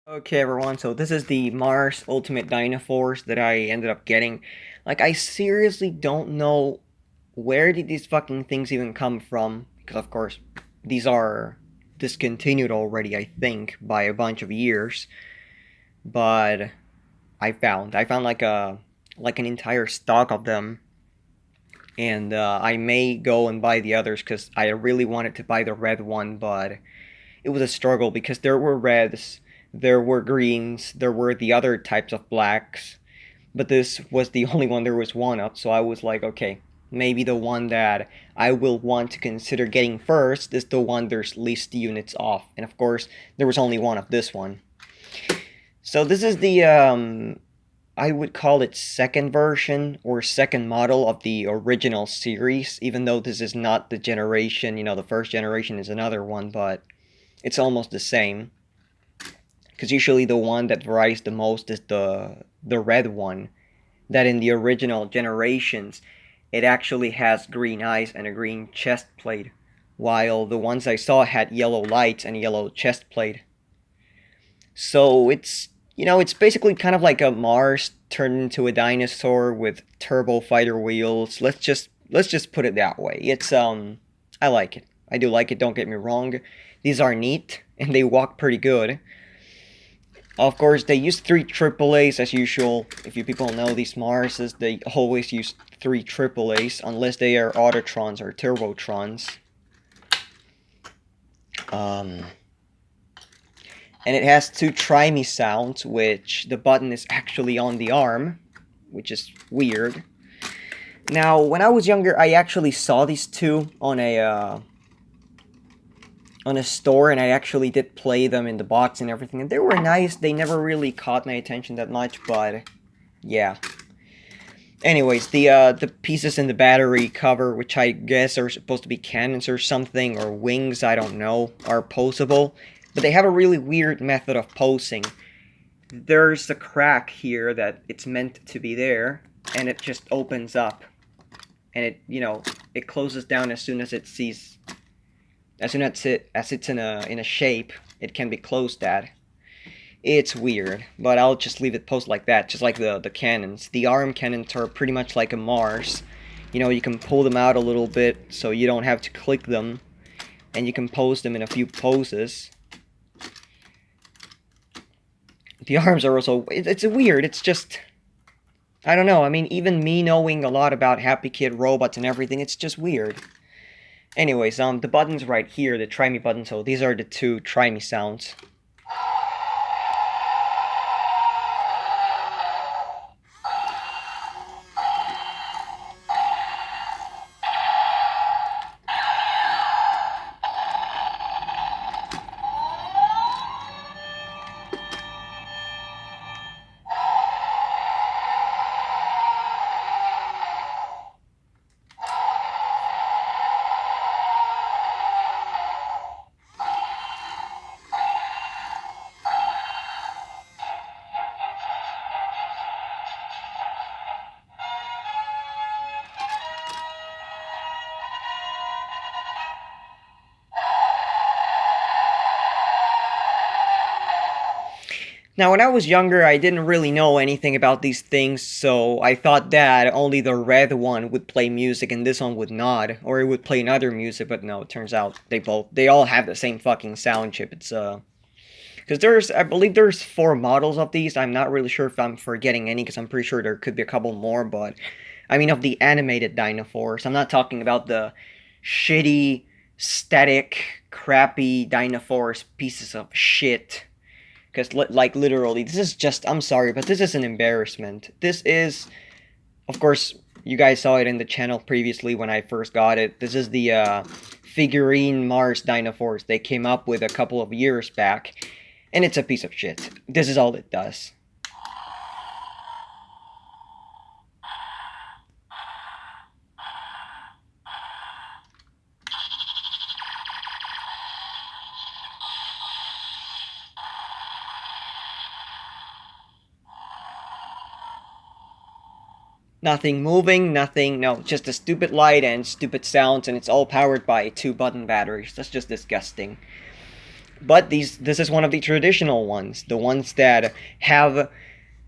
Okay, everyone, so this is the M.A.R.S. Ultimate Dinoforce that I ended up getting. Like, I seriously don't know where did these fucking things even come from, because of course, these are discontinued already, I think, by a bunch of years. But I found like an entire stock of them, and I may go and buy the others because I really wanted to buy the red one, but it was a struggle because there were reds, there were greens, there were the other types of blacks, but this was the only one there was one of. So I was like, okay, maybe the one that I will want to consider getting first is the one there's least units off. And of course, there was only one of this one. So this is the I would call it second version or second model of the original series, even though this is not the generation, the first generation is another one, but it's almost the same. Because usually the one that varies the most is the red one. That in the original generations, it actually has green eyes and a green chest plate, while the ones I saw had yellow lights and a yellow chest plate. So it's basically kind of like a M.A.R.S. turned into a dinosaur with turbo fighter wheels. Let's just put it that way. I like it. I do like it. Don't get me wrong. These are neat and they walk pretty good. Of course, they use three AAAs as usual. If you people know these M.A.R.Ss, they always use three AAAs unless they are Autotrons or Turbotrons. Um, and it has two try me sounds, which the button is actually on the arm, which is weird. Now, when I was younger, I actually saw these two on a store, and I actually did play them in the box and everything, and they were nice. They never really caught my attention that much, but yeah. Anyways, the pieces in the battery cover, which I guess are supposed to be cannons or something, or wings, I don't know, are posable, but they have a really weird method of posing. There's a crack here that it's meant to be there, and it just opens up, and it closes down as soon as it sees, as soon as it's in a shape, it can be closed at. It's weird, but I'll just leave it posed like that, just like the cannons. The arm cannons are pretty much like a M.A.R.S. You can pull them out a little bit so you don't have to click them, and you can pose them in a few poses. The arms are also, it's weird, it's just, I don't know, I mean, even me knowing a lot about Happy Kid robots and everything, it's just weird. Anyways, the buttons right here, the try me button, so these are the two try me sounds. Now, when I was younger, I didn't really know anything about these things, so I thought that only the red one would play music and this one would not, or it would play another music, but no, it turns out they all have the same fucking sound chip. Because I believe there's four models of these. I'm not really sure if I'm forgetting any, because I'm pretty sure there could be a couple more, but, I mean, of the animated Dinoforce. I'm not talking about the shitty, static, crappy Dinoforce pieces of shit. Because, like, literally, this is just, I'm sorry, but this is an embarrassment. This is, of course, you guys saw it in the channel previously when I first got it. This is the figurine M.A.R.S. Dinoforce they came up with a couple of years back. And it's a piece of shit. This is all it does. Nothing moving, nothing, no, just a stupid light and stupid sounds, and it's all powered by two button batteries. That's just disgusting. But this is one of the traditional ones, the ones that have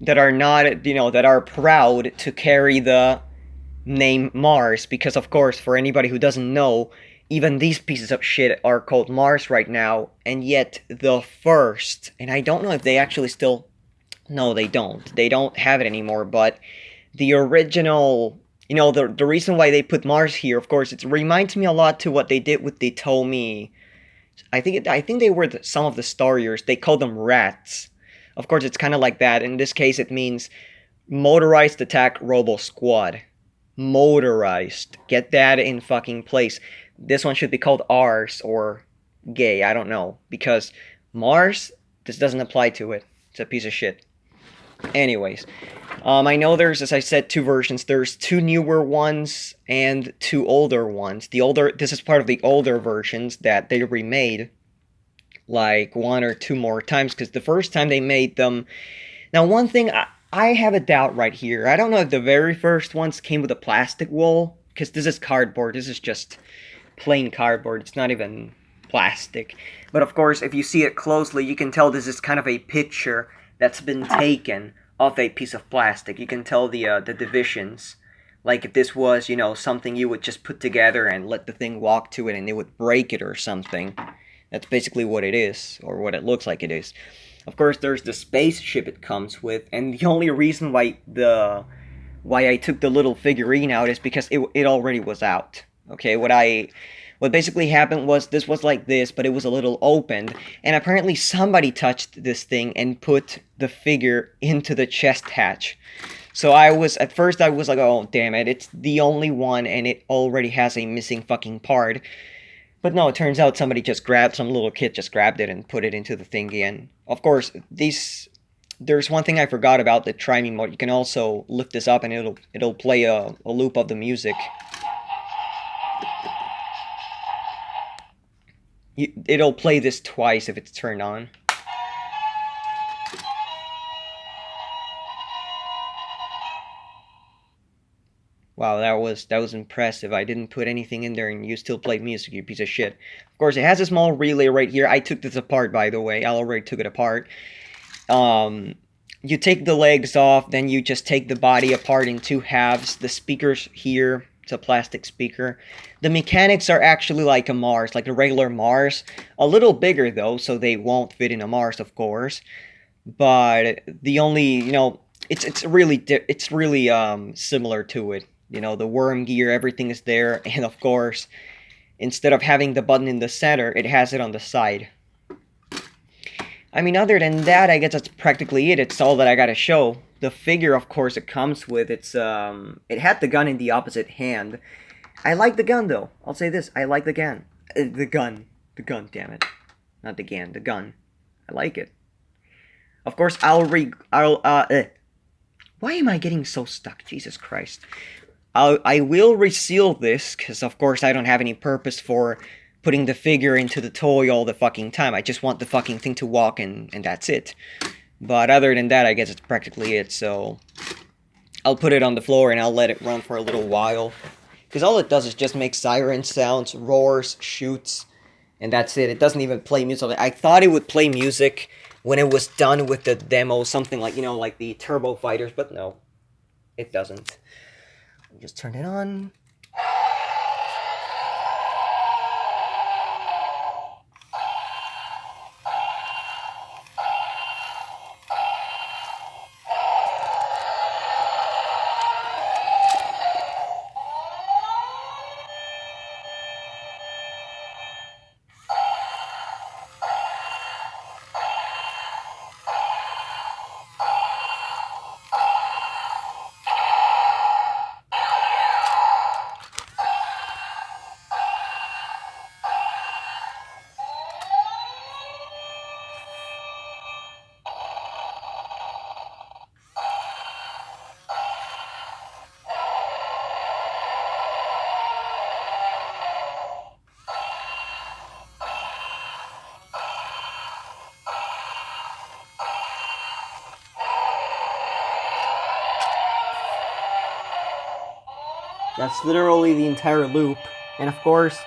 that are not, that are proud to carry the name Mars, because of course, for anybody who doesn't know, even these pieces of shit are called Mars right now, and yet the first, and I don't know if they actually still, no, they don't. They don't have it anymore, but the original, the reason why they put Mars here, of course, it reminds me a lot to what they did with the Tomy. I think they were some of the Starriers. They called them rats. Of course, it's kind of like that. In this case, it means motorized attack robo squad. Motorized. Get that in fucking place. This one should be called Rs or gay. I don't know, because Mars, this doesn't apply to it. It's a piece of shit. Anyways, I know there's, as I said, two versions. There's two newer ones and two older ones. This is part of the older versions that they remade like one or two more times, because the first time they made them. Now, one thing I have a doubt right here. I don't know if the very first ones came with a plastic wool, because this is cardboard. This is just plain cardboard. It's not even plastic. But of course, if you see it closely, you can tell this is kind of a picture that's been taken off a piece of plastic. You can tell the divisions. Like if this was, something you would just put together and let the thing walk to it and it would break it or something. That's basically what it is, or what it looks like it is. Of course, there's the spaceship it comes with, and the only reason why I took the little figurine out is because it already was out. Okay, what basically happened was this was like this, but it was a little opened, and apparently somebody touched this thing and put the figure into the chest hatch. So at first I was like, oh damn it, it's the only one and it already has a missing fucking part. But no, it turns out some little kid just grabbed it and put it into the thingy. And of course, there's one thing I forgot about the Try Me mode. You can also lift this up and it'll play a loop of the music. It'll play this twice if it's turned on. Wow, that was impressive. I didn't put anything in there and you still played music, you piece of shit. Of course, it has a small relay right here. I took this apart, by the way. I already took it apart. You take the legs off, then you just take the body apart in two halves. The speakers here, it's a plastic speaker. The mechanics are actually like a M.A.R.S, like a regular M.A.R.S. A little bigger, though, so they won't fit in a M.A.R.S, of course. But the only, it's really similar to it. The worm gear, everything is there, and of course, instead of having the button in the center, it has it on the side. I mean, other than that, I guess that's practically it. It's all that I gotta show. The figure, of course, it comes with, it had the gun in the opposite hand. I like the gun, though. I'll say this, I like the gun. The gun, damn it. Not the gun, the gun. I like it. Of course, why am I getting so stuck? Jesus Christ. I will reseal this, because of course I don't have any purpose for putting the figure into the toy all the fucking time. I just want the fucking thing to walk, and that's it. But other than that, I guess it's practically it, so I'll put it on the floor and I'll let it run for a little while. Because all it does is just make siren sounds, roars, shoots, and that's it. It doesn't even play music. I thought it would play music when it was done with the demo, something like, like the Turbo Fighters, but no, it doesn't. Just turn it on. That's literally the entire loop. And of course,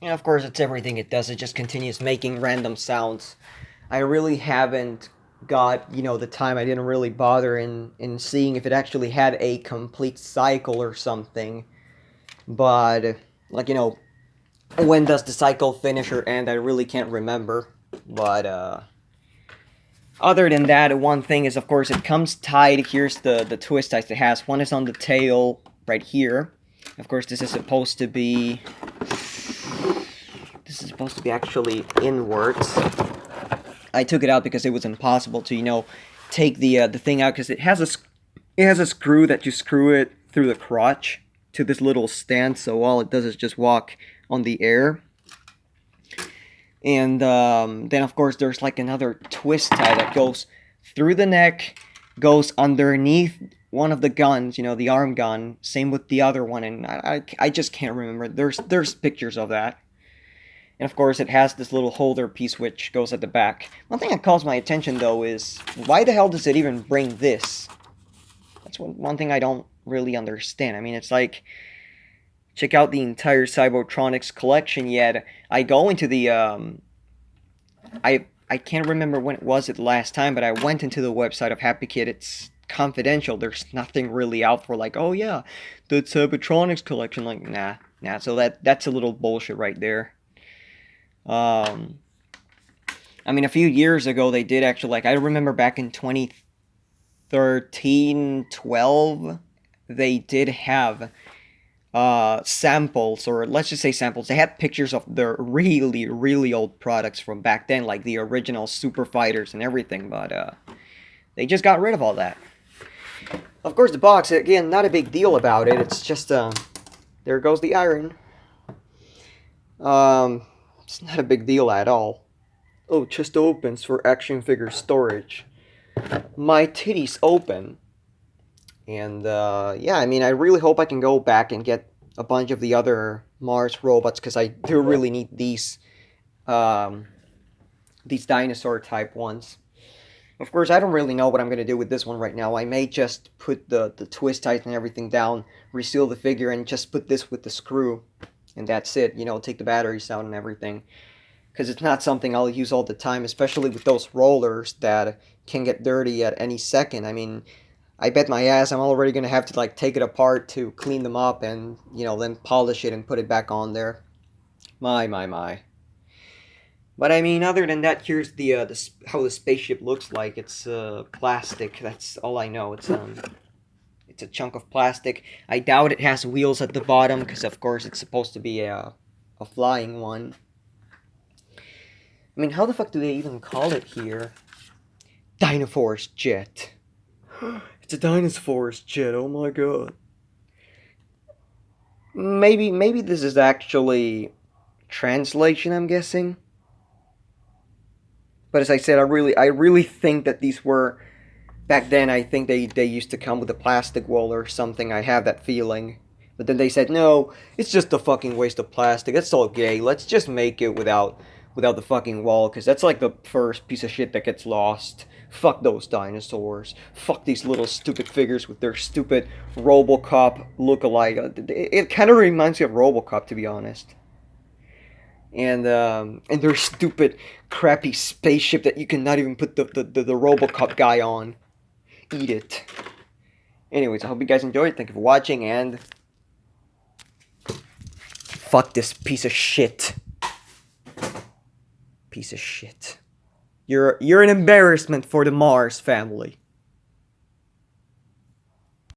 And of course, it's everything it does. It just continues making random sounds. I really haven't got, the time. I didn't really bother in seeing if it actually had a complete cycle or something. But, like, when does the cycle finish or end? I really can't remember. But, other than that, one thing is, of course, it comes tied. Here's the twist ties it has. One is on the tail right here. Of course, this is supposed to be actually inwards. I took it out because it was impossible to, take the thing out, because it has a screw that you screw it through the crotch to this little stand, so all it does is just walk on the air. And then, of course, there's like another twist tie that goes through the neck, goes underneath one of the guns, the arm gun. Same with the other one, and I just can't remember. There's pictures of that. And of course, it has this little holder piece which goes at the back. One thing that calls my attention, though, is why the hell does it even bring this? That's one thing I don't really understand. I mean, it's like, check out the entire Cybertronics collection, yet I go into the, I can't remember when it was the last time, but I went into the website of Happy Kid. It's confidential. There's nothing really out for, like, oh yeah, the Cybertronics collection. Like, nah. So that's a little bullshit right there. I mean, a few years ago, they did actually, like, I remember back in 2013, 12, they did have samples, or let's just say samples. They had pictures of their really, really old products from back then, like the original Super Fighters and everything, but they just got rid of all that. Of course, the box, again, not a big deal about it. It's just, there goes the iron. It's not a big deal at all. Oh, chest opens for action figure storage. My titties open. And, yeah, I mean, I really hope I can go back and get a bunch of the other M.A.R.S robots, because I do really need these dinosaur type ones. Of course, I don't really know what I'm going to do with this one right now. I may just put the twist ties and everything down, reseal the figure, and just put this with the screw. And that's it, take the batteries out and everything. Because it's not something I'll use all the time, especially with those rollers that can get dirty at any second. I mean, I bet my ass I'm already going to have to, like, take it apart to clean them up and, then polish it and put it back on there. My. But, I mean, other than that, here's the how the spaceship looks like. It's plastic. That's all I know. It's a chunk of plastic. I doubt it has wheels at the bottom, because, of course, it's supposed to be a flying one. I mean, how the fuck do they even call it here? Dinoforce jet. It's a Dinoforce jet, oh my god. Maybe this is actually translation, I'm guessing. But as I said, I really think that these were, back then, I think they used to come with a plastic wall or something. I have that feeling. But then they said, no, it's just a fucking waste of plastic. That's all gay. Let's just make it without the fucking wall, because that's like the first piece of shit that gets lost. Fuck those dinosaurs. Fuck these little stupid figures with their stupid RoboCop look-alike. It kind of reminds me of RoboCop, to be honest. And their stupid, crappy spaceship that you cannot even put the RoboCop guy on. Eat it. Anyways, I hope you guys enjoyed. Thank you for watching, and fuck this piece of shit. Piece of shit. You're an embarrassment for the M.A.R.S family.